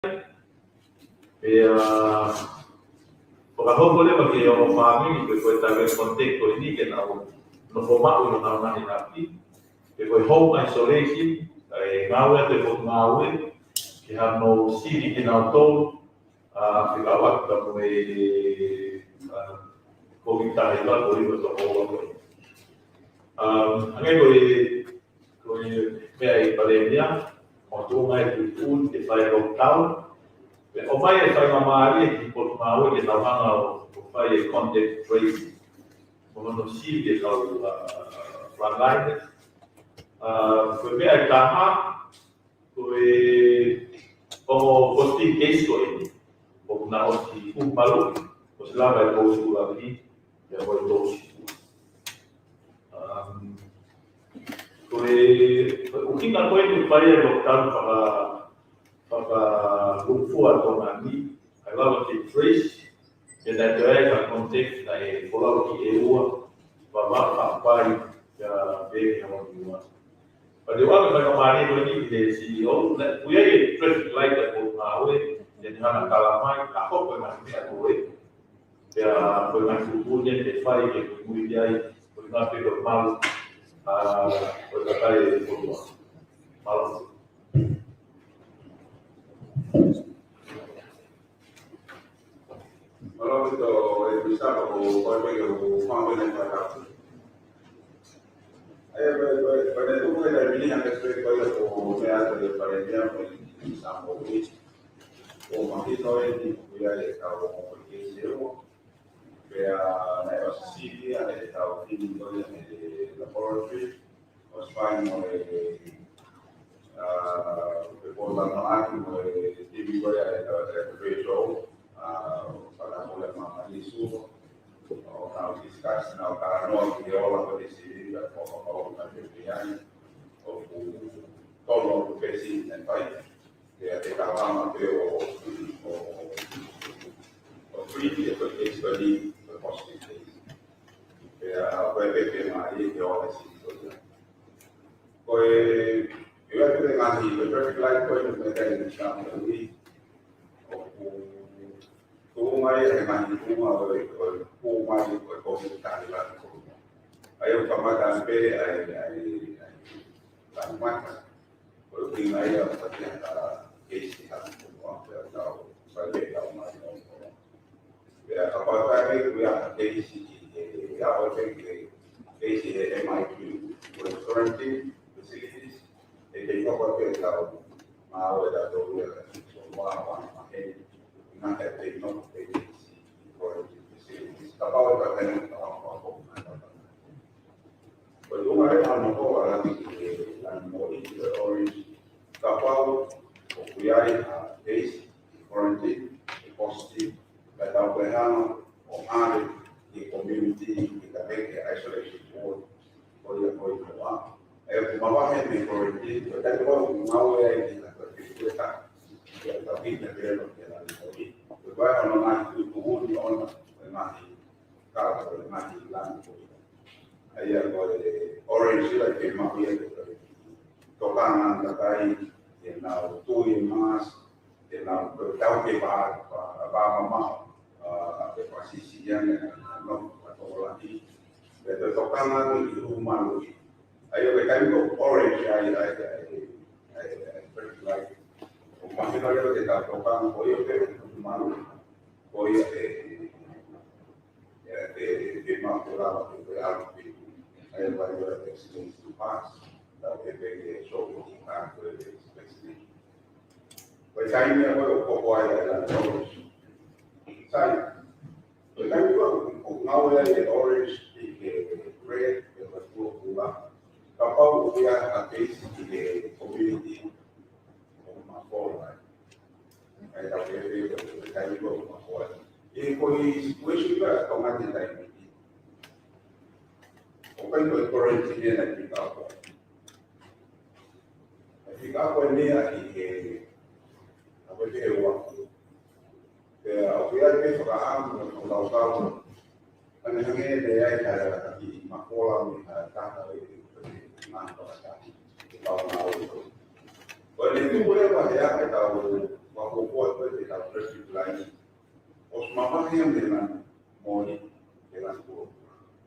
e pagkakabuli pag yung family ko tayo contact ko hindi kaya no format ko na naman natin ko home isolation ay ngawe ko ngawe kaya no city kinauto kawat na may COVID tayo ba ko ito sa ko ang ko may pandemia kung may tutun di fai lockdown ormai fai mamari di portmao che stavano fai contact tracing non si che frontline per me è kama dove ho posti case ko ini na osi umpalo o slava ko sulla lì e poi dosi ukina kweli fai lockdown para lufu atau mandi kalau di trace dan juga konteks dari pulau di EU bahwa sampai ya bagi yang dua. Pada waktu mereka mandi ini di CEO, punya traffic light yang mau jadi hanya kalamai apa pernah aku ya pernah subuhnya di file yang kemudian pernah normal berkali puluh malam. Allora questo è stato poi quello quando ne parlavo. Per tu puoi venire anche se poi con le altre parliamo di Sambo qui. O ma che noi di cui hai stato perché dicevo che nella Sicilia è stato finito nel laboratory o spagno per portare avanti di Victoria è preso para mulai mengamati isu kalau diskus karena kita kondisi dan pokok kerjaan tolong profesi dan baik ya kita lama o free atau expert positif ya apa yang mari dia orang sih koi juga kita ngasih traffic light koi mereka yang bisa membeli Kumai dengan kumai kumai komunitas lain. Ayo kamadan pe ay tamat. Kalau tinggal ya pasti ada kesi kan atau sebagai kaum masyarakat. Ya apakah itu ya kesi ya apa kesi MIQ quarantine facilities itu apa kalau mau ada tuh ya semua orang not that they know they see for the facilities. Kapag pagkakas ako But umare ako ang mori the orange kapag kuyari case quarantine positive that ang o ari the community kita make isolation ward for the kumawa kumawa may quarantine but that was kumawa ay kita tapi negara kita lagi, beberapa orang itu turun di orang masih kalau masih hilang itu, ayah boleh orange lagi mahu tokangan terkait dengan tu emas, dengan bertahu kebar mama posisi yang atau lagi, betul tokangan itu rumah lagi, ayah kita itu orange ayah like Masih ada kita tokan koyo ke malu koyo de makura ke alpi ay bayo experience to pass that ke show di kan ke experience Pagkain niya ko po ay saya pagkain ko kung nawala yung orange red pula kapag uya at base community forward. Ay tapos tayo ko forward. Kung situation ba automatic tayo meeting. Kung kayo currently niya nag-pick up. Nag-pick up niya ako ewa. Kaya ako yan kayo pagkaam ng law-law. Ang nangyayari ay kaya makulang kata law-law ito. Well, hindi mo rin ba kaya tahu Papua pues de la prescripción os mamás yang dengan moni dengan guru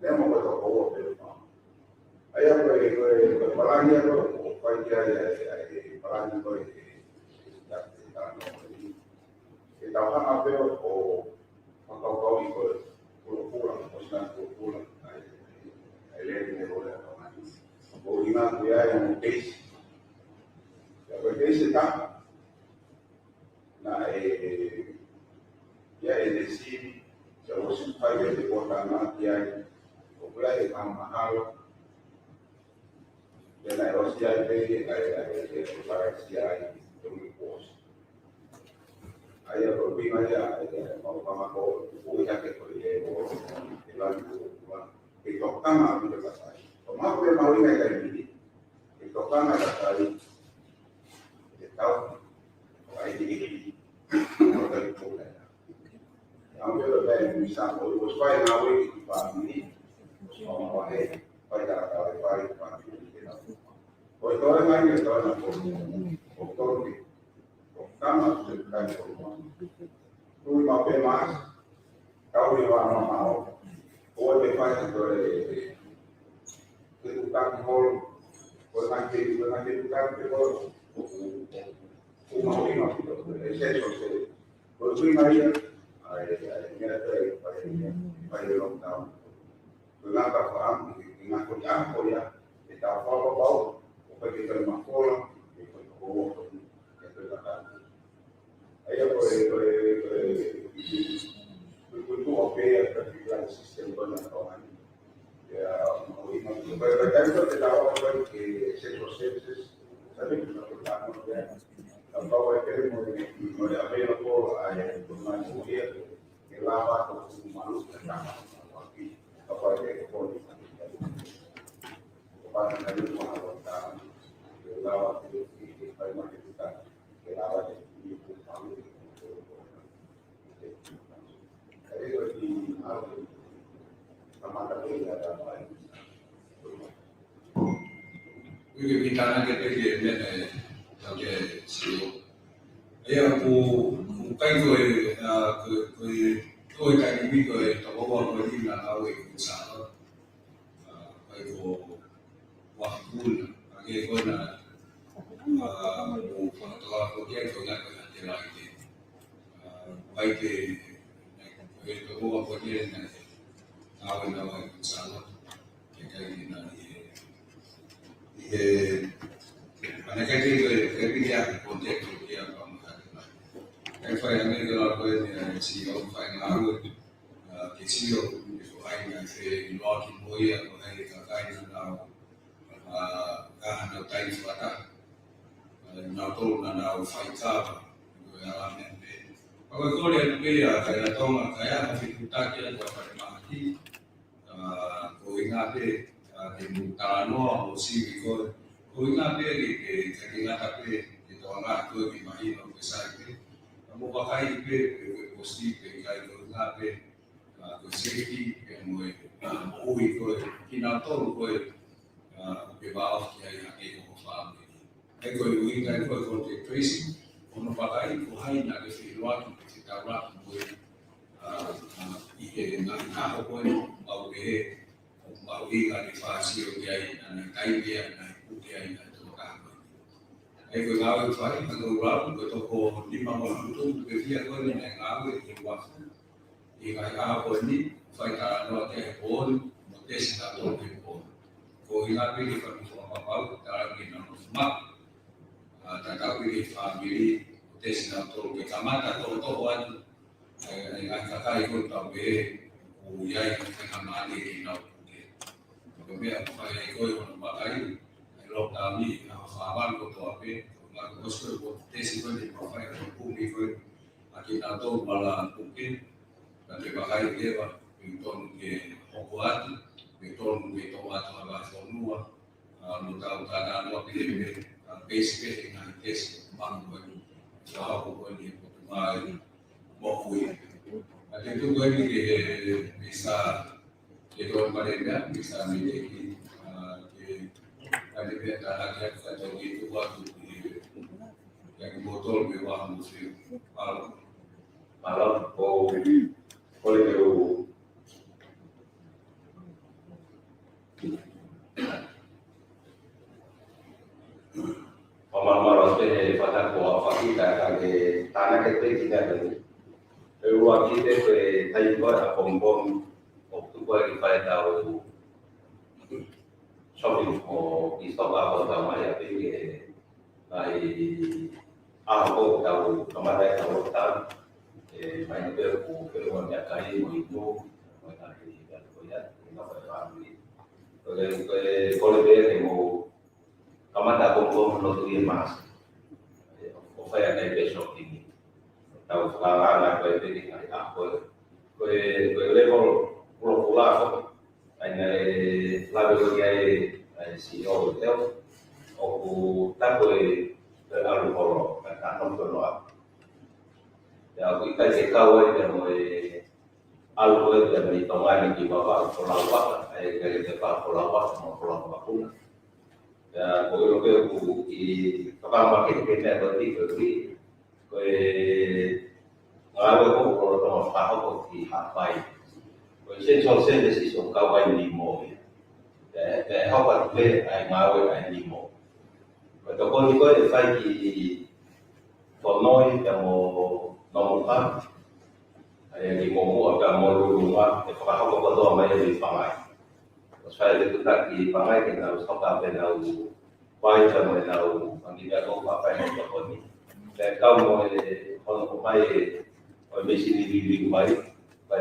demo pues Papua pero ayah pues palanya pues pagi ayah palanya pues kita orang apa o kau ikut pulang posnan pulang ele ne boleh o ingat dia yang case ya case tak na ya decir que vos país de kota na ya o pula de mahal de la Rusia de para CIA de un post ayah berbina ya mau ko uya ke ko ye o elan ko ke tokama de la sai o ma ko ma ringa ka ni ke tokama ka sai de tau ai di no da ko la I'm going to let him sound. It was fighting our way to family. So, hey, fight out, fight, Hoy todo el año estaba en la octubre, estamos en el año. Tuve más, cabo y va mamado. Hoy me falta de educar mejor, pues más que educar mejor, como vino, es eso, por su María. Para el lockdown. Durante la fama, en la colla, estaba poco, o fue que fue más cola, y fue como que estoy tratando. Ella fue tuvo que practicar el sistema de la zona. Pero el caso de la obra que se procesos, ¿sabes? Que no tocamos ya. Tampoco es que no le apenas por una mujer que lava con su mano que está aquí. Tampoco es que por para tener una voluntad que lava que está en la que lava y culpable eso es algo la mata de la Vì kita nak kita dia ni tao je siu. Ayah aku kai tôi cái bị tôi tao có bọn tôi đi là tao về cũng sao đó. Cái cô hoàng hôn cái cô là tao có cái tôi nhắc cái gì lại thì vậy thì cái tao có bọn tôi đi này tao về tao về cũng sao đó. Cái gì là mana cái gì cái project kia còn cái phải anh ấy gọi là CEO phải nói cái CEO của anh là sẽ lo cái mối của anh cái nào cái nào tay phải ta nào tôi là nào phải ta rồi làm nên và cái câu này bây giờ cái là tôi mà cái là phải chúng ta kia là phải mà đi của anh ấy thì mình ta nó một xí cái cô ingat dia cái ingat apa itu orang tu di mana itu besar itu, kamu pakai itu posti cái ingat dia cái safety yang mau itu kita tahu cái bảo cái của farm cái ingat cái contact tracing, kamu pakai itu hanya cái filtrat kita orang cái nak apa mau cái fasil dia cái dia cái này tôi cảm cái người ngáo phải thằng người ngáo người tôi cô đi mà một chút cái kia tôi này ngáo cái gì quá thì cái ngáo của ní phải cả nó cái bốn một cái gì đó tôi cái bốn cô ngáo cái gì còn không bảo ta cái nó mắc ta cao cái family một cái gì đó tôi cái kamata tôi quan cái cái con tàu về ui ai cái kamata cái nó cái bây giờ phải coi nó bảo cái lockdown ni kawan ko to ape ma ko so ko tesi ko ni profile ko pumi ko akita to bala pukin ta te bakai leva pinton ke hokuat pinton ke to ato ba so nuwa no ta ta no ke be basic na test bang ko sa ko ko ni ko ma mo hui ate to ko ni ke bisa ke to parenda bisa ni ke ada benda lagi yang kita jadi itu waktu Yang botol mewah muslim. Malam. Malam boleh dulu. Malam pe pada ko kita kage tanah kete kita dulu. Luar kita pe thai ko bom waktu ko di pai tahu shopping ko di stop apa sama ya pe ai ako tahu kemarin tahu tahu main ke ku ke luar kali itu mereka di dalam ya kita berani. Kalau dia mau kamata bom no tuh mas, oferta de besok ini, tahu sekarang apa itu di hari apa, level pulau ini lalu dia CEO hotel, aku tak boleh terlalu kalau kantor keluar, ya aku ikai sekawai dan mulai alur dan di tengah di bawah pulau apa, dari depan pulau apa sama pulau apa ya kalau di kapal pakai kita berarti ngaruh kalau orang tahu di apa itu先从现在是从高位利毛的好把对哎ngaruh哎利毛kalau kau ni kau phải di konoi yang mau nomor di mau ada mau rumah kalau kau tahu apa yang di pangai saya itu tak di pangai kita harus apa benar baik sama tahu tidak tahu apa yang kita ini dan kamu kalau baik mesin di baik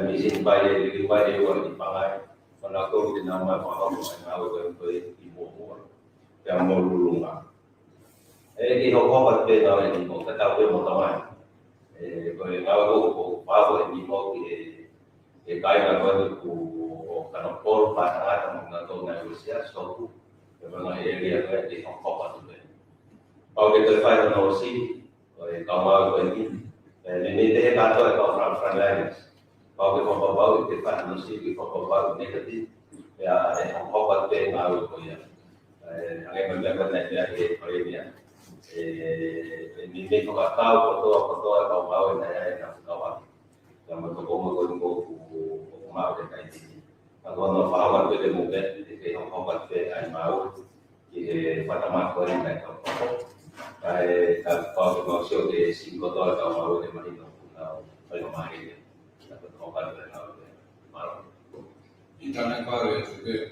mesin baik di baik orang di pangai kalau kau di nama apa yang awak beri di bawah yang mau rumah di hokok benar ini mau kita tahu mau tahu kalau awak apa ini mau kaya aku kalau pol pasang atau negosiasi suatu memang area di Hong Kong itu. Kalau kita fight overseas, kalau ini dia kata kalau freelance, kalau kita bawa kita fight overseas, kita bawa negatif, ya di Hong Kong itu ngaruh tu ya. Hanya benda dari Korea. Ini kita tahu foto kalau bawa yang kawan, yang berkumpul mau dengan ini. Kalau nak faham apa dia mungkin di Hong Kong itu ai mau di Panama ko ni kan ai kalau mau show di Singapore kalau mau di Manila kalau saya main dapat kompan dengan malam Internet baru itu.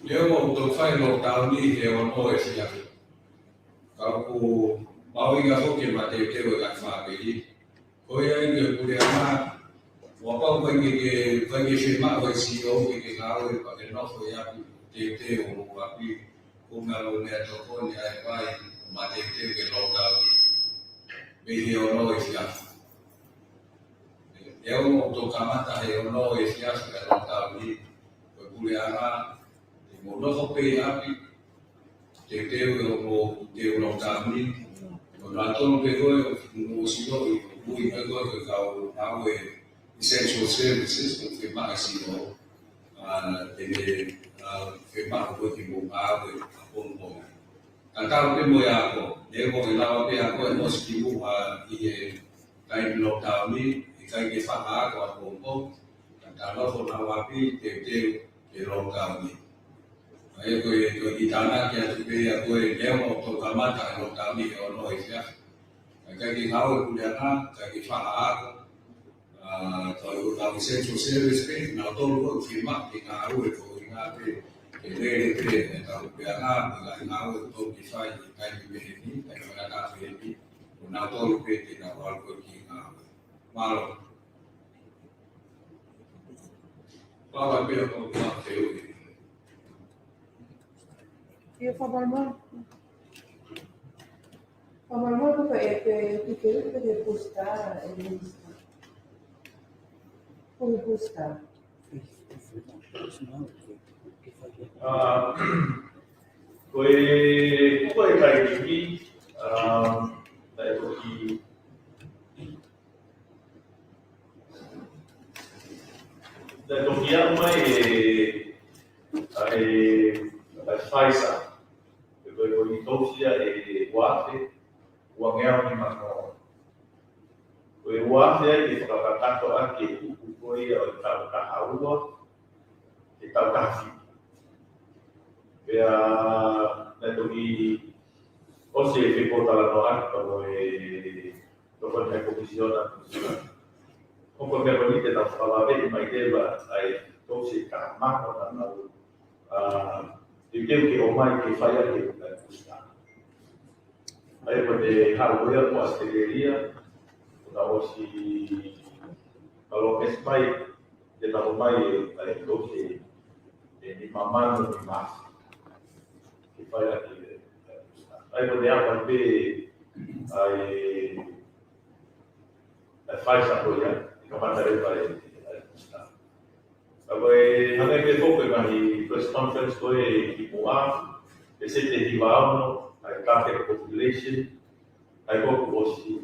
Dia mau untuk file lockdown ni dia orang OS ya. Kalau mau ingat okey mata itu agak faham. Kau yang ini boleh amat, walaupun bagi firma bagi CEO bagi kau bagi nak kau yang itu tapi kau malu ni atau kau ni apa mata itu ke lockdown bagi orang Asia. Dia untuk kamata orang Asia ke lockdown ni boleh amat mula kau pergi api itu lockdown ni. Lalu pegou no sino muy pegou que kau tahu essential services que firma sino de firma que mau apun Kalau pe mo ako, demo ilaw pe ako mo sikimu kai lockdown ni kai ke fa ako ako kalau ko nawapi te lockdown ni. Ayo ko itana kia tupe ako demo to kamata lockdown ni ono isya. Kai ke hawo kudana kai ke fa ako to ta essential service pe na to ko firma ke hawo ko ngape ele ta piana la hawo to ki fa kai ke ni kai ka ta ni na to pe ke na wal ko ki malo Baba pe ko ta te Io formalmente perché postare e lista. Come postare? Foi kai ki dai ko ki dai ko ki mai ai tausia e wate, ua ngea ni mano. Koe wate e whakakatato ake uku koe o tau kahaua, e tau kahi. Pea, na toki, o se whipotara no ake, tau e, toko ni komisiona, Koko mea koni te tau whakawawe mai tewa ai tōse ka mako na nau i keu ke o mai ke whaia ke ukai kusta. Ai ko te hauea ko Australia, ko na osi kalokes mai, te tau mai ai tōse ni mamanu ni masi. Ke whaia ke kusta. Ai ko te apa pe ai whaisa koia. Kapatare pare kusta. Abai hanga ke foco mai press conference ko e Moa, e se te divano ai target population, ai ko osi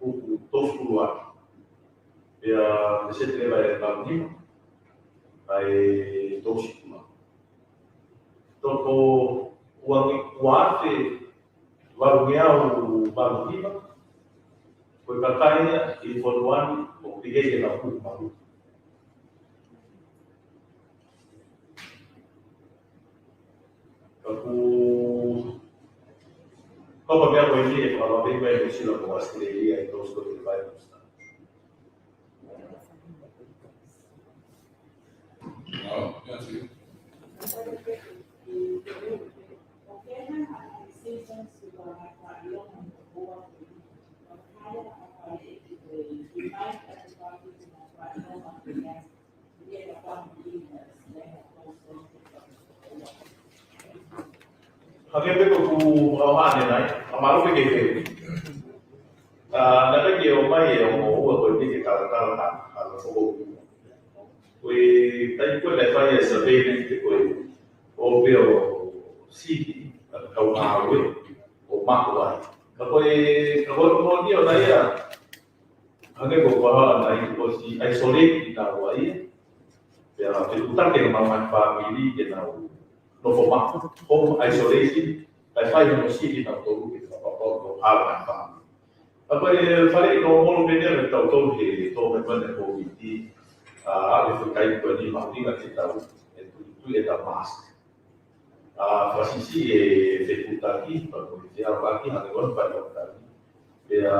o tofulua. E a se te vai pa ni ai tosikula. Toko uate varumia o varuiva. Koe kakaia i whanuani o pigei na kumaru. Kaku... Kapa mea koe ni e whakawawei mai o sila ko Australia i tōs koe te vai kusta. Hake peko ku awahane nai, amaro peke peke. Naka ke o mai e o ua koe peke karatara na, ala whoko. Koe, tai koe le whai e surveillance te koe, o peo siti, kau mahawe, o mako ai. Ka koe mo ni o nai a, hake ko paha nai ko si isolate na wai, pea te utake na mamai family ke na no forma home isolation, ai fai no siti na tōru ke te papapau no hala na wha. Apa e whare no molo menea me tau tōru he tō me pane COVID, ave whakai kua ni mahuringa te tau, e tu e ta mask. Whasisi e whekutaki, pako e te arawaki, hane kona pai whakutaki. Pea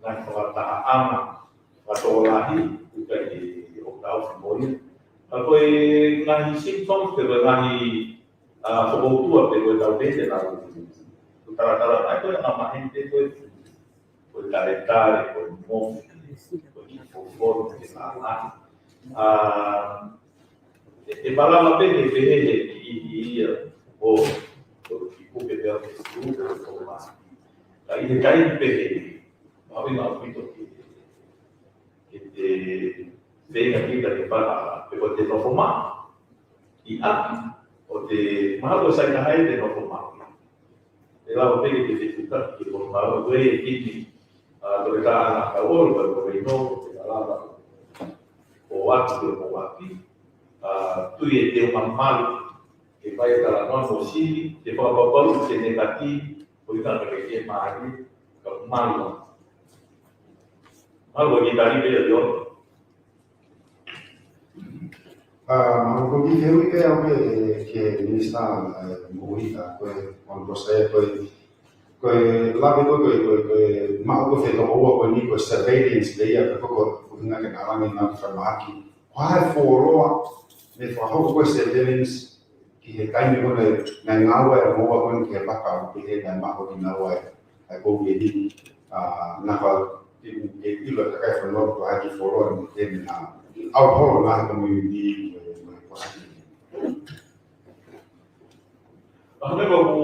ngai whakataha ama, whatolahi, ukai e o tau whimoria. Ako e ngahi symptoms pero ngahi whakautua pe koe tau pete na taratara ai koe nga mahente koe karetare, koe mofi, koe kifoforo, ke nā e balama pete pehehe ki ia o kupe pea ke siuke o maa. Ka i te kai pehe, mawi ngā pito ke te venga kita ke para pe ko te nofo ma i api o te mahalo sai ka hai te nofo ma e la o pege te tuta ki o ma o e kiti to ka ana ka o ko e no te la o atu o api tu e te mamalo ke vai ka no mo si te pa pa pa te negativo o ina ke mai ka malo malo ki tari pe yo Aku pergi hewi ke aku ke minista muhita koe on proses koe labi koe mau koe feto oa koe ni koe surveillance leia koe kuhinga ke nalangi na farmaki kwae foroa me whahoko koe surveillance ki he kaimi koe na ngaua e moa koe ki he paka ki he na maho ki ngaua e koe e hini na kwa ilo e kakai whanua koe haki foroa ni te me na au holo na he koe ni Hame ko ku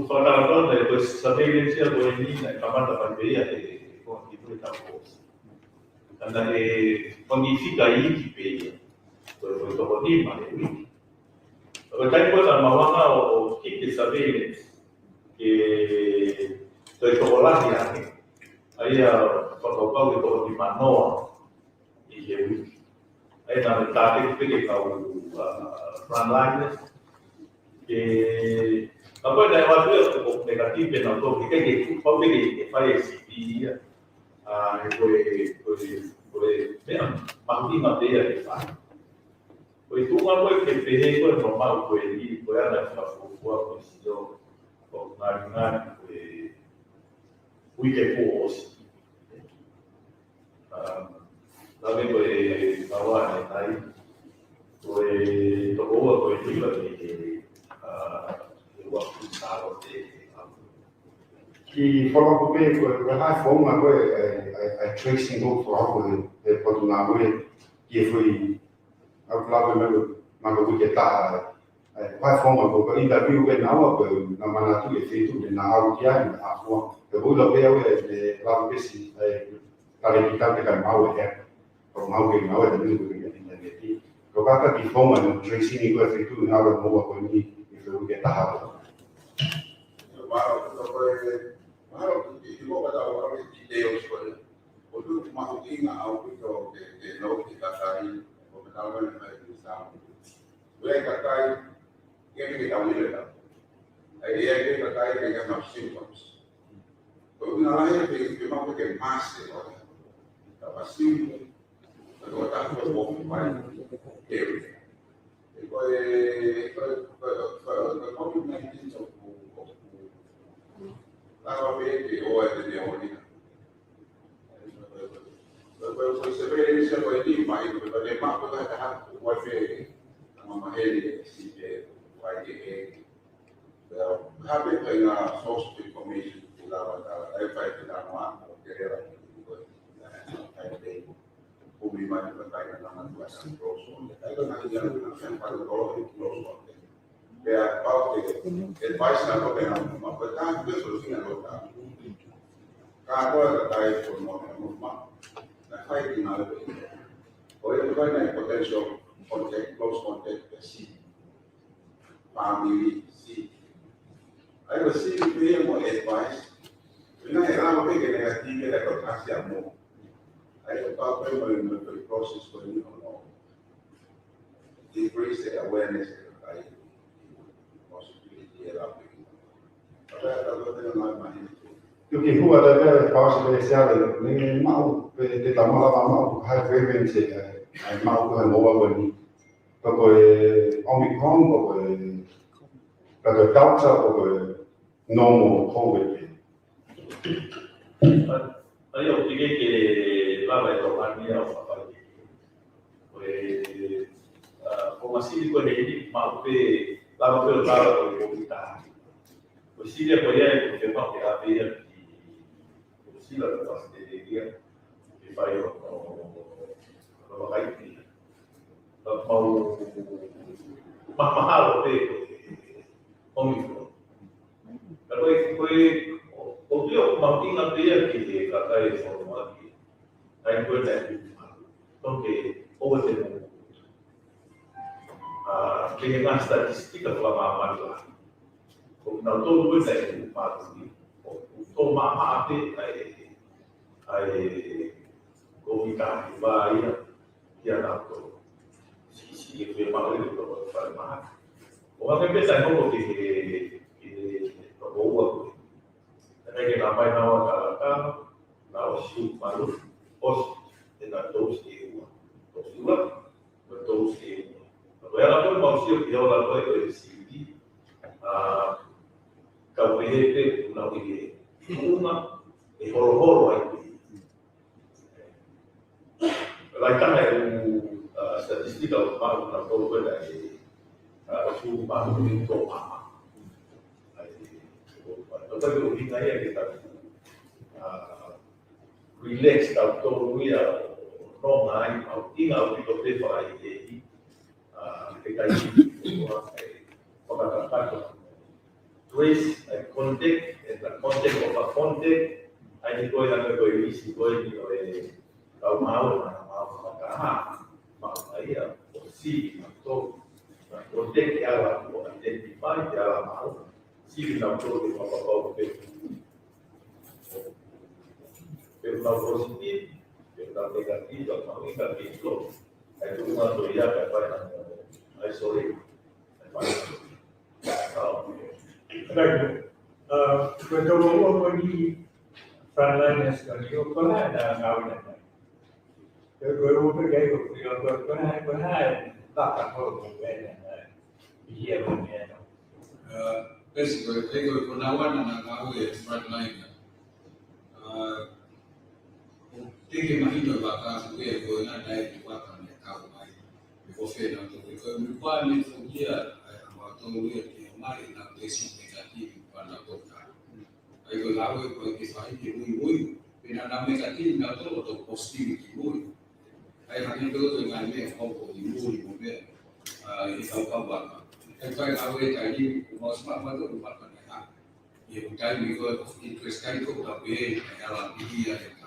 whakaratona e koe surveillance a koe ni na kamata paipeia e koe ki tue tau kōs. Tanda e kongi whika i ki peia, koe toko ni ma e wiki. Koe kai koe ta mawanga o kike surveillance ke koe toko lahi ane. Ai a whakaukau e toko ni manoa i he wiki. Ai nā me tāke peke kau frontliners, ke Ma poi nelle valutazioni negative non so che poi che fai SCP ma di materia che fai. Poi tu ma poi che per normal quelli poi andare a fare questo con una qui che può la vedo e parlare dai poi dopo poi prima che devo appuntare Chi forma come quella forma poi è tracing out for e poi una voi che foi a clave ma che ta qua forma con interview che nawa poi na mana tu e feito de na audia a forma e voi lo veo e la che si la realtà che mau è per mau che mau è di che internet lo capa di forma no tracing con feito na ora nuova con ni e foi che ta Claro, y luego para ahora videos pues, porque más útil a audio que no que está ahí, porque tal vez no es nada. Voy a catar que está muy lejos. Ahí hay que catar que ya no symptoms. Porque una vez que no porque más se lo estaba simple, pero está fue poco más que la che o è di Aulina. Poi se vede se poi di mai perché ma poi ha vuoi fare ma magari si che vai che have a source of information la fai da no che era come mai per fare una situazione grosso e non è già una sempre quello che lo che a parte il paese non va bene ma per tanto questo fino all'ora cada dai forma ma la fai di male poi poi nel potential contact close contact sì family sì I received more advice non era una che negativa da contarsi a mo I thought the process for you know increase the awareness of Porque rua da velha causa comercial, nem mal, de tamanho lá mal, high frequency, mal com remova ali. Porque Omicron, porque causa, porque normal COVID. Io direi che la vedo a mia fare come si dice che ma per la per la comunità così le poi è che fa che avere così la fastidia che fai lo vai qui ma malo per Omicron però poi oddio ma in avere che la dai forma di hai quella perché over che è una statistica sulla mamma con un autore che fa così o mamma ai comitati vai che ha dato sì che fermare il lavoro per fare male o anche pensare un po' che proprio perché la mai una cara la ossi malu os e la tosti Poi alla prima opzione che ho la poi del CD caprete una che una e horo ai qui la camera è una statistica una cosa quella che su ma di mamma poi lo dico che relax autonomia non hai in auto per fare che dai come trattato trace e contact e la contact of a contact hai poi la poi visto poi di la ma io sì to contact che alla identify che alla mano sì la cosa che fa per una positiva per una negativa ma un negativo è tutta una teoria per fare ai soli Right. Quando uomo di frontliners kan yo pernah ada ngawin apa. Kalau pergi ke pernah tak tahu mungkin dia punya. Basically, ego kunawan na ngawe frontline. Tiki mahito baka suwe ko na dai kwa kan ya ka mai. Ko fe na to ko mi kwa ni fugia ama to we ke mari na tesi negative para to ka. Ego lawe ko ke sai ke muy pina na negative na to positivity muy. Ai hakin to ngani ko ko muy mo be. Ikaw ka ba? Kaya awal tadi mas mama tu rumah mana? Ia bukan juga interest kan tu tapi dalam dia yang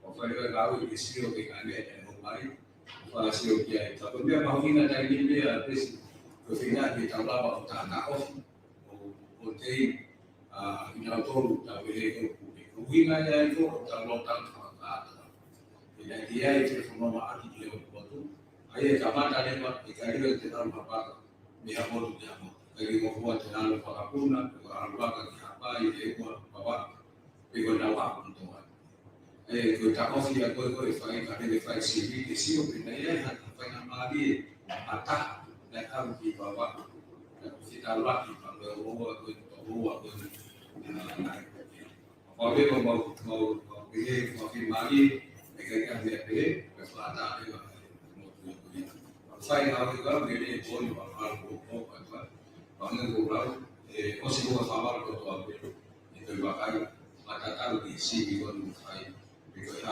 Offer awal isio dengan dia yang mari. Offer dia. Tapi dia mahu kita tadi dia pres. Kefina kita tahu tanah off. Untuk ina tu tapi itu. Kefina dia itu kalau tak ada. Jadi dia itu semua ada dia waktu. Ayah zaman tadi kita dia tidak apa. Dia pun dia dari membuat channel pakapuna, orang luar apa itu bawa ikut dakwah untuk kita ofisi aku ifai kami ifai CV di sini pinanya apa nama dia atas dan di bawah kita luar di bawah aku apabila mau pilih mau mari mereka dia pilih berselatan dia Saya juga beri pun bakal buku apa, bangun buku masih bukan sama kalau tuan itu bakal katakan di sini bukan saya, bisa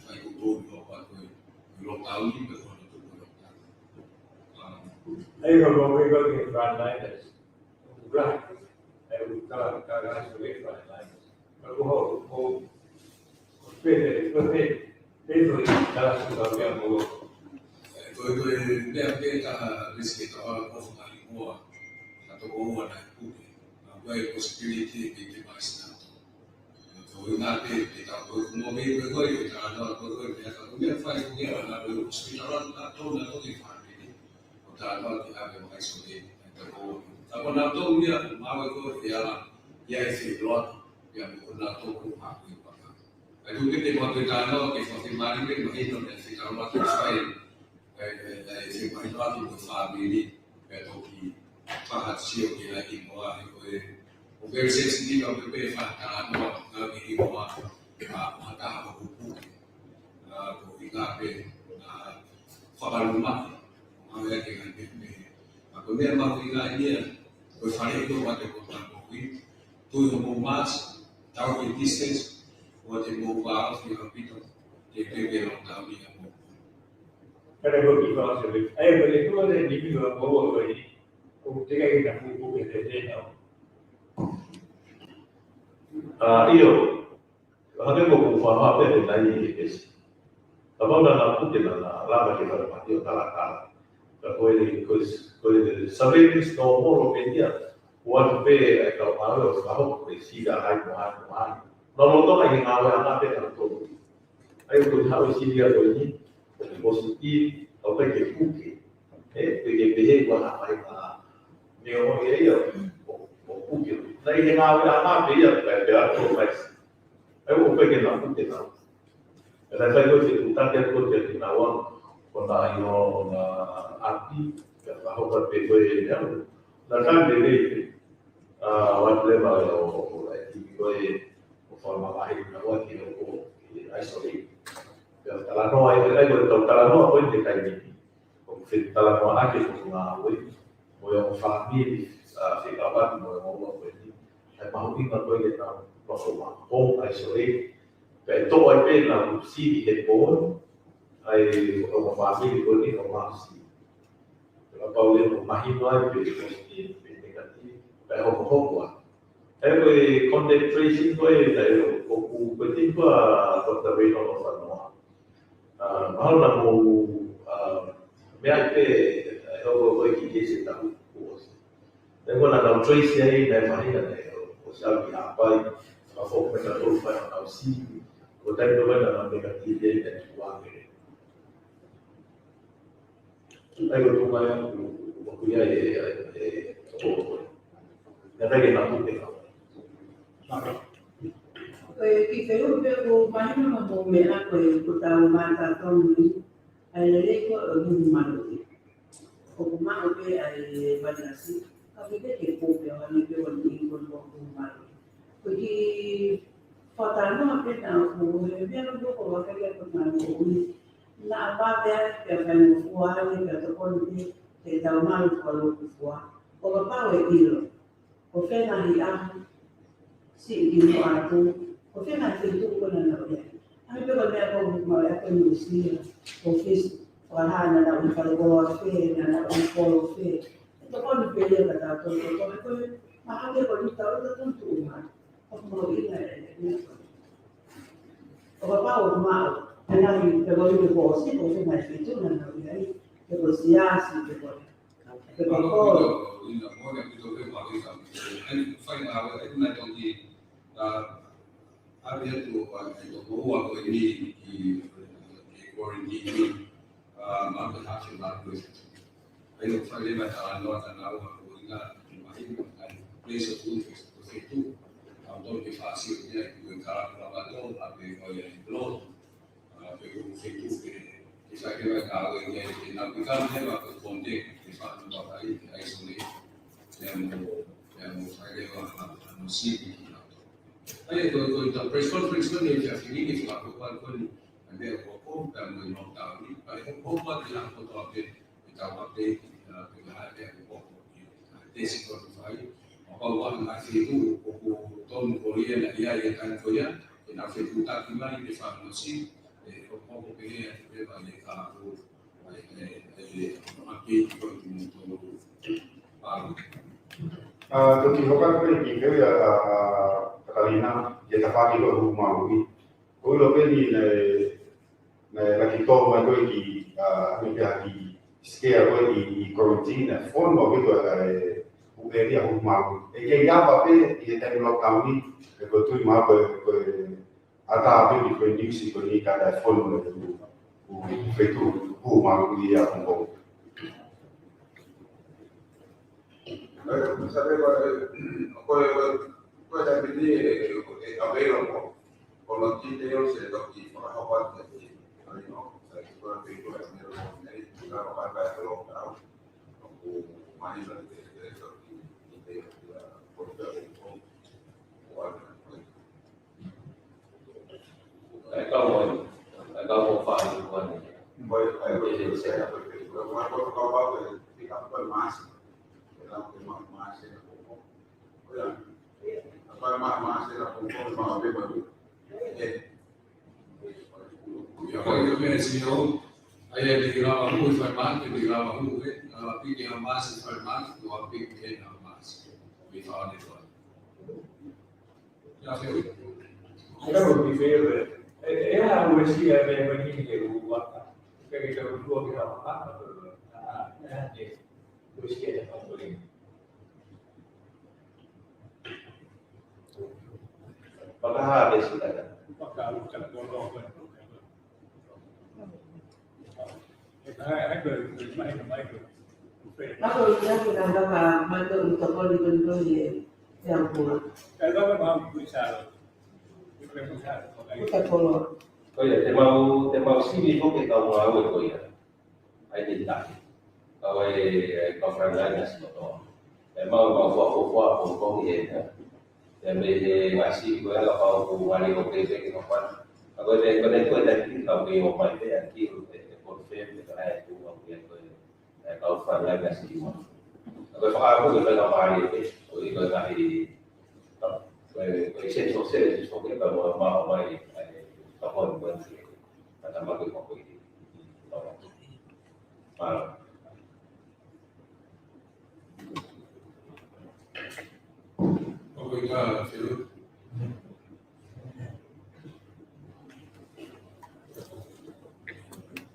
saya buku apa tu, belum tahu ni betul itu belum tahu. Ayo kalau mereka di frontliners, right? Ayo kalau sebagai frontliners, kalau mau itu dalam sesuatu yang mau dia tak risk kita orang orang semua atau orang nak buat apa possibility di device nanti. Kalau nanti kita mobil bergoi kita ada bergoi dia kalau dia file dia ada hospital atau di family. Kita ada kita ada isolate. Tapi nanti dia mahu itu dia isi lot yang nanti rumah itu. Itu kita buat kita ada kita mari kita itu kita buat file se mai trovato in famiglie per chi fa azione che laimoa o per se si dica per fare la imoa ma da buku ko ingape fa rumah ma ya che kan ma ko dia ma inga dia ko fare itu ma ko qui tu no mas tau che distance o te mo va fi capito che non da via Kada bagi kalau sebab, boleh tu ada di bawah bawah ini. Ketika kita buku kita tahu. Iyo, hake ko kufahamu apa yang tadi itu. Kalau dah nak putih dah lama kita mati otak. Kalau ini sampai ini normal opinion. Buat pe kalau malu kalau presida hai muan. Lalu tu lagi ngawe anak kita tu. Ayo kita harus siap ini. Positif atau que buque, porque peguei com a raiva, meu ia o buque, daí ele não ia mais pegar para o mais, eu peguei na buque não, ela vai hoje o tanto de coisa que na hora quando eu na aqui, a roupa pegou ele não, na casa dele, o leva o foi o forma mais na hora que eu isolei. Talano ay talano pwede kayo ni kung talano ake kung ngawe mo yung family sa kawan mo yung pwede ay mahuling na pwede na masuma home isolate pero ito ay pwede na si headphone ay mga family ko ni kumasi pero pa ulit mo mahino ay pwede positive pwede negative pero kukuha ay pwede contact tracing ko ay tayo kung pwede ko pagtabi ng mga mahal na mo may ako ko ikikisi na bukas. Pero na ng choice ay may mahina na o sabi apa sa focus na to pa ang si o tayo naman na negative ay na tuwagin. Ay ko tumayan ko kuya perché non tutte cose. Ki te o pe ko mai no mo me na ko ko ta o ma ta to ni ai le ko o ni ma lo ni o ma o pe ai ba na si ka pe ke ko pe o ni pe o ni ko lo ko ma lo ko ki fa ta no pe ta ko e pe no ko wa ka ke ko na ko ni na ba pe pe pe no ko wa ni pe to ko ni te ta ma lo ko lo ko wa o ba pa o e lo o fe na ni a si di no a tu o fe na te tu ko na no ya ai pe ko me ko ma ya ko ni si o fe wa ha na da un fa ko fe na na un ko fe to ko ni pe ya ta to ko ma ha ke ko ni ta o to tu ma o mo i na ni o pa o ma na ni pe ko ni ko si ko fe na fi tu na no ya ke ko si ya si ke ko in the morning, we don't have and find out that night on the I had to go up with me, quarantine, not the half not with it. I don't find it at not an hour going on place of food to say two. I'm not be fast here, you can Ramadan, I'll be for your blood. People say two. If I give a car again, now we can't have a contact if I'm not isolate them and I see. I go to press conference when you have to leave it up one and therefore hope that will not down. I hope what we have to talk without update, we have this is qualified. About one I say two, Tom Korean and Yaya and Korea, and after two talking money, if I'm not seeing. Poco che aveva le cavo anche Tutti quelli che io Catalina che da fare con Roma quello che la che toma quelli che schia quelli correntina forma quello uberia Roma e che già va per che è il lockdown che tu ma ada per quei news con i cada forma del fetu Roma qui a Congo. Poi da vedere che avevano con la details e la tifo, la parte di no, sai che quello che io ero la parte del lockdown, o mai la di portare un po' Acabo fare con poi perché una cosa che fica un po' il massimo, era un po' massimo. Poi ma era un po' ma aveva Poi che signor hai di grava lui fermante di grava lui alla picchi a massa fermante o a picchi a massa mi fa di fare ya se Allora mi fermo. Era una sia delle bambini che guarda, perché c'era un suo che aveva fatto due schede fatto lì. maka habis kita. Maka bukan bodoh kan. Ecco. Ako ina kinagawa mando ito ko dito ni yang puro. Allora ma bisa. Kita polo. Oye, te mau sini kok kita mau awet kok ya. Ai di tak. Kau kau frangai nasi motor. Emang kau kau ya. Dan masih gue nggak tahu wali oke kayak apa. Aku kau tadi kau ke apa itu yang kiri konfirm itu ada itu kau frangai nasi motor. Aku juga nggak mau itu. Kau nggak di senso se so che ma mai la poi buon sì ma ma che poco di ma poi già se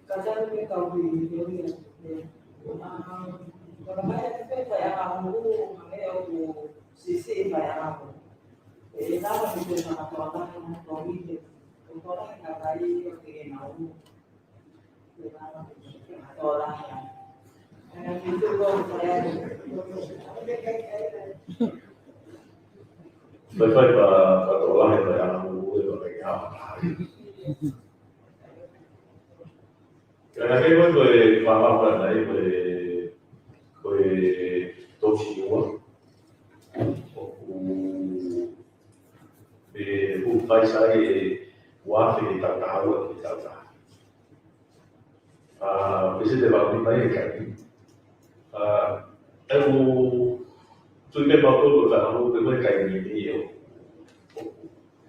Kadang kita tahu di teori kalau saya itu saya kamu makanya aku sisi saya kamu dapat itu sama orang yang tahu orang yang kali yang tahu orang yang itu kalau saya Fai per trovare per la mura perché che questo è fa per lei quei tocino o fai sai guardi di tatao di tatao vedete va prima che tôi biết bao tôi là nó cái mấy cái gì nhiều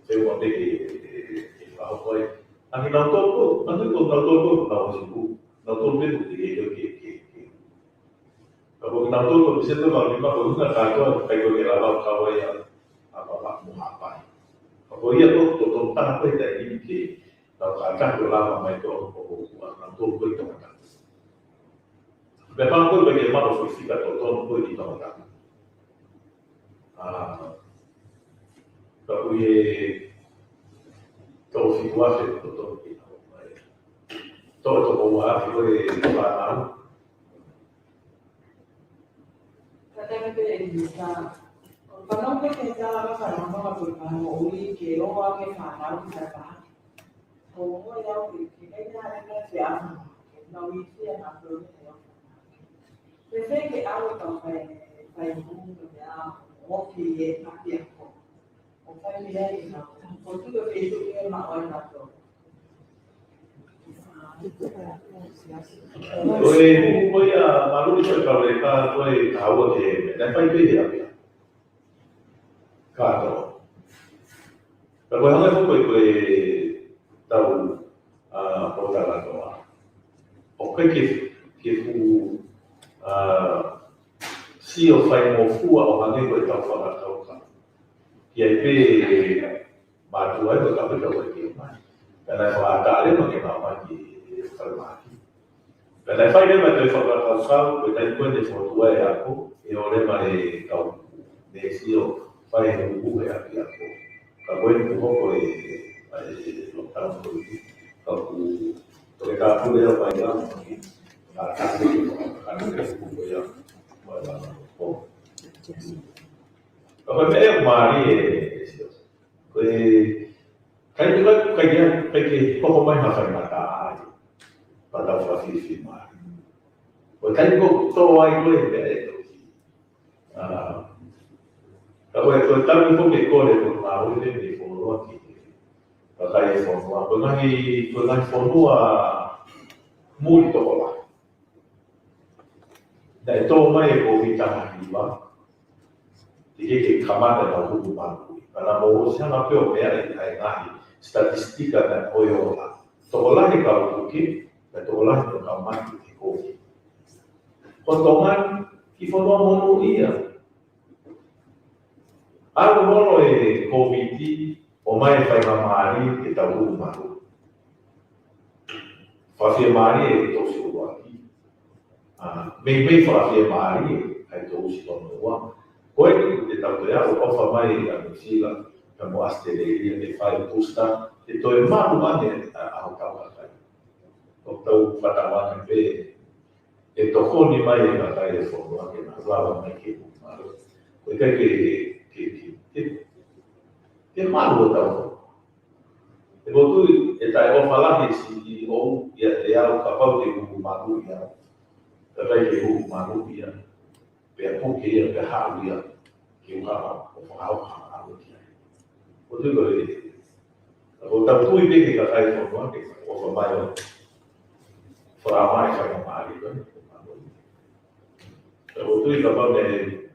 thế mà để vào thôi anh nào tốt anh cứ cùng nào tốt nào chỉ cụ nào tốt biết được thì được và cùng nào tốt cũng sẽ tôi vào những cái hướng là cái tôi phải có cái là vào cao ấy à vào bạn một hạt bài và với yếu tố tốt tăng với tại những cái nào cả các đồ làm mà mày tốt nào tốt với tổng cả về phương tôi bây giờ mà nó phải là tốt với đi tổng cả Tapi kalau situasi betul itu bawa fikir pelan. Kadang kita bisa, kalau kita jalan sama sama berkan, uli kilo orang yang mana bisa kan? Kalau yang kita jalan dengan siapa, nawi siapa belum tahu. Biasanya kita awal sampai ya. Oke, tapi aku, saya tidak ingat. Waktu itu Facebook ini makan atau. Tôi mà lúc tôi vào đây tôi tháo thì đã phải cái gì vậy? Cả đó. Và bây giờ tôi tàu bảo đảm là đó. Ok cái phụ siêu phải một phụ ở hàng này với tàu phà là tàu cả. Vậy thì bà chủ ấy với cả với tàu ấy kiểu này. Cái này phà đã đến mà cái nào mà gì phải làm. Cái này phải đến mà tôi phà là tàu sao với tay quân để phò chủ ấy aku, yêu đến mà tàu để siêu phải một phụ ấy aku. Cái quân cũng có cái lúc tàu tôi tàu tôi cả phụ đấy phải làm. Cái này phụ ấy Come me Mari, perché poco mai mi fai matare, vado a fare filmare. Poi cari tutto ai due bello. Poi soltanto un po' piccole con una ore di fondo anche. Perché fondo, con fondo molto là. Dai to mai ko vita arriva. Che chiamata da un banco, ma non siamo più bene ai statistica da poi ora. Tolani kalau tuki, tolani to kamati di kofi. Potongan ki fono mono ia. Algo mono e covid o mai fai mamari che ta maru. Fa firmare e to si guardi. Me fa firmare ai to si torno. Poi è stato o fa mai la musica, abbiamo asteria che fa il posta e to è mano mane a causa. O to fatava anche e to con i mai la taglia fondo anche una slava mai che male. Perché che malo da. E tu e dai o parlare si o ya o capao che un malu ya. Perché un malu ya. Per pochi per Havia che usava o fa o tu vedi o da tu i che fai foto anche o fa mai farà mai fare male o tu da bene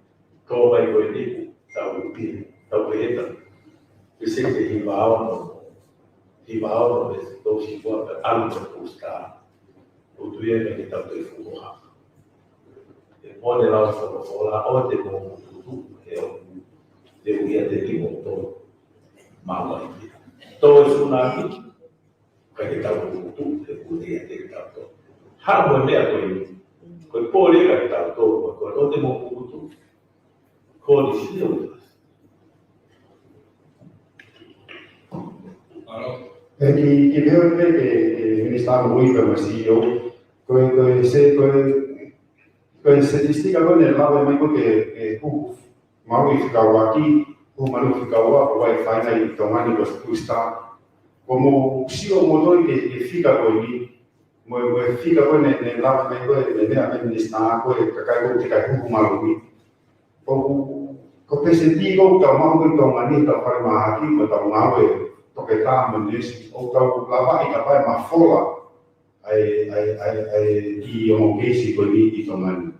come quelli da uti da quella che se ti va questo si può altro posta o tu hai che tanto il fuoco poi nella scuola oggi con tutto devo dire molto male to sunati perché stavo tutto devo dire tanto harbo me a quel poli che tanto quello devo tutto con il signore Chi veo che mi sta muy per questo con statistica con il lavo mai che modifica aqui malu kawa vai fai na tomani ko pusta como si o motor que fica com ele mo fica com ne lá ne ko ne a me está ko ka ka ko ka ko malu ko presenti ko ta ma ko to mani ta fare ma aqui ko ta ma we to que ta me diz o ta lava e capaz ma fola ai di o che si ko ni to mani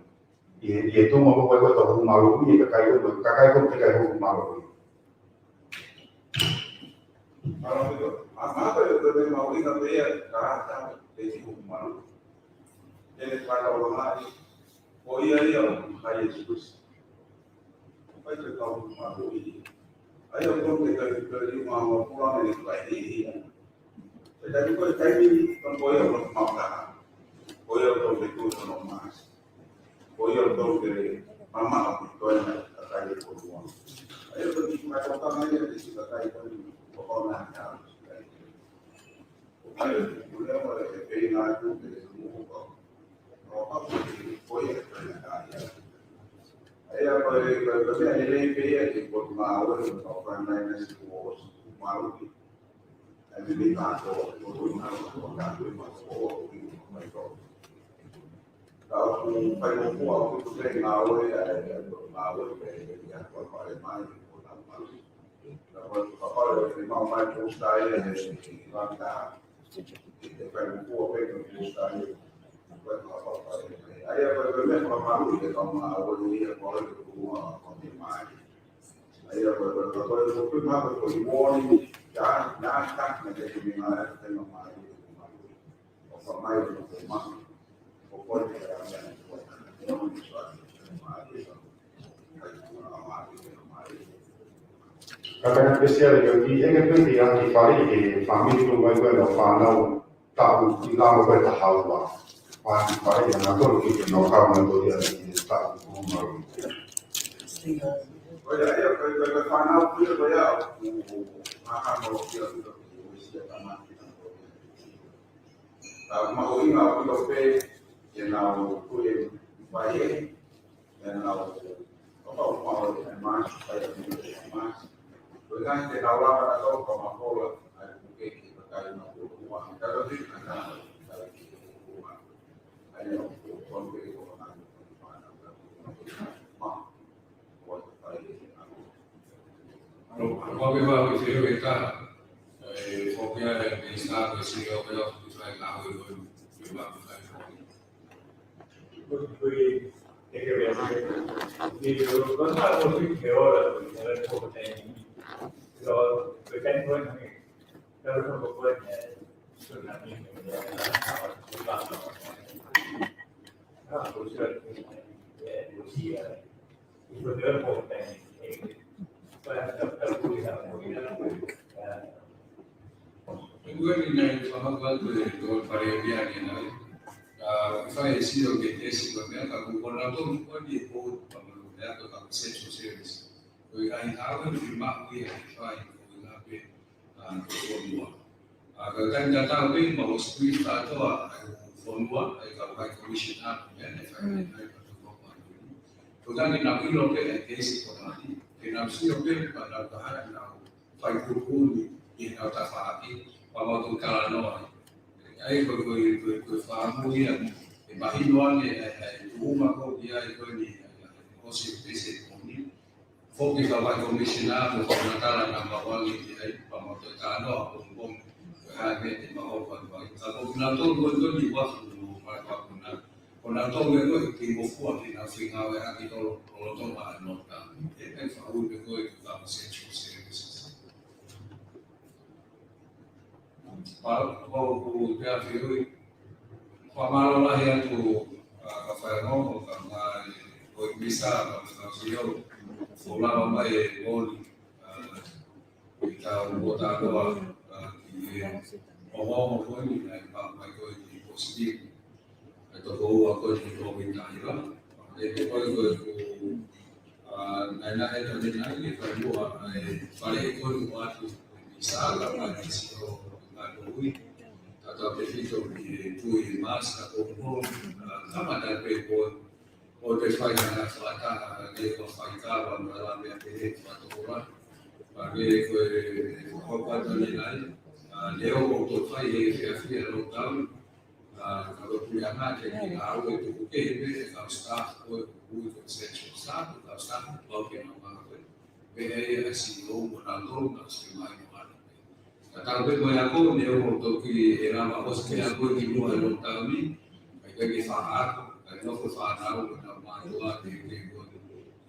e to mo ko to malu ni ka ka ko te ka ko malu Kalau itu, apa itu dari mau ingat dia karena dari hukuman. Jadi pada orang lain, oh iya kaya Yesus. Apa itu kau hukuman ini? Ayo kau kita dari mau pulang ini lagi ini. Jadi kau ini kan kau yang mau dah, kau yang kau itu normas, kau yang kau dari mama kau yang kaya hukuman. Ayo kita katakan aja di sini kaya hukuman. Pokoknya harus ayo mulai mulai pengen aku dari semua kok boleh kerja ayo kalau ada yang ikut mau orang lain semua mau jadi kita kalau kalau mau itu sering mau Kalau mau main freestyle, langkah itu kan buat freestyle. Ayah berbeda kalau kalau mau ini kalau itu main. Ayah berbeda kalau itu mau kalau warning jangan tak menjadi mana yang main. Kalau main itu mah pokoknya yang Katakan spesial jadi yang yang difari di family tu baik baik fanau tahu kita mau bertahan lah. Wah difari yang aku kita nak mentor dia ini tak umur. Oh ya kalau fanau tu ya akan mau dia itu mesti tamat. Mau ini aku dope yang aku yang baik yang aku mau emas saya emas. Dengan ditawarkan atau pemakola ada mungkin berkait dengan uang kalau tidak ada uang hanya konflik orang mana mah buat baik Kalau kita kita fokusnya di sana sih kalau kita tahu itu memang Pero pequeño bueno pero no lo puede solamente fallecido que es lo que acá con la todo con el por la to ka sexual service we ga hawa ni ma we fai we ga be ko mo aga kan data we mo street ta to phone wa ai ka ka commission up ya ne fa ne ai to ko ma to kan ni na we lo ke ke si ko ma ni ke na si lo ke pa na ta ha na fai ko ni ni na ta fa ki pa mo to ka no ai ko fa mu ya imagino uma ko dia ko ni ko si pese ko ni foki ka vai commissionato con una tala na mawali di ai pa mo to ka no ko bom ha me te ma ho pa vai ka ko na to ko ni wa ku ma ka ko na to me ko ki mo fu aki na fi nga wa ki to lo to ma no ta e fa u be ko ka mo se chu services pa ko pe a fi pamalo lah yang tu kafayango kama bisa kama sio fola mama e gol kita bota doa omo ko ni na pa ko ni positif itu ko ko ni ko minta ila e ko na itu ni ni ko pare ko watu bisa kama sio na doi atau prefeito di Tui Mas atau pun sama dan pekon o te fai na flata de ko fai ka dalam yang pilih atau orang Bagi korban nilai, dia untuk saya dia lokal, kalau punya hati yang tahu itu oke, kalau staff, itu staff, kalau staff, oke nama apa, BA SEO, modal masih main mana. Tapi kalau dia untuk era bos kita aku di luar lokal ni, kita di Fahad, kalau kita Fahad, kita mahu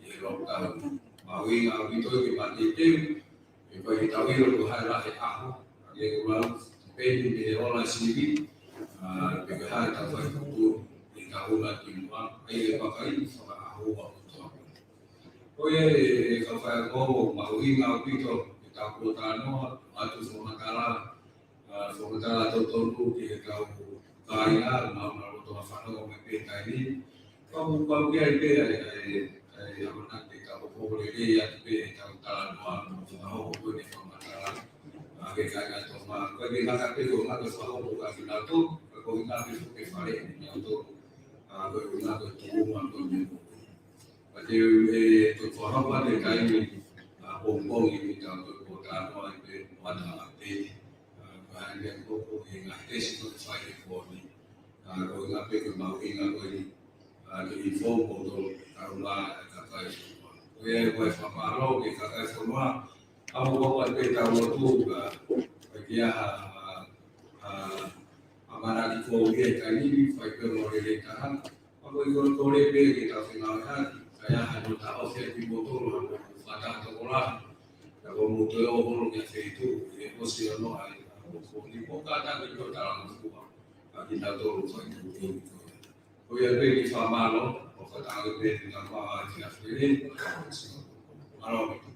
di lokal. Mawi itu dibandingkan, bagi tahu itu adalah aku, dia orang pendek di orang sini, bagi hal tahu itu di kawalan di luar, ayah pakai sama aku waktu itu. Oh ya, kalau mawi itu kita pertama atau sementara tertentu kita tahu kaya, mahu tu apa nak memperbaiki ini, kalau dia yang nanti kalau boleh dia tapi kalau talan mau boleh masalah kita atau bagi nak itu ada soal bukan itu kalau kita itu kembali untuk bagaimana tujuan untuk jadi tujuan apa dia kain bombong ini untuk kota itu mana nanti bahagian pokok yang ada itu saya boleh kalau nak mau ingat ini di info untuk taruhlah kata semua. Kue pamalo kata semua. Aku buat kita waktu bagi amanah info dia kali fiber model kan. Aku ikut toleh kita finalkan. Saya hanya tahu saya di motor pada sekolah. Kalau motor orang yang itu emosi orang. Di kota kan itu dalam semua. Kita tahu saya itu. Kue pergi sama lo, kita tahu pergi sama jelas ini, malam itu.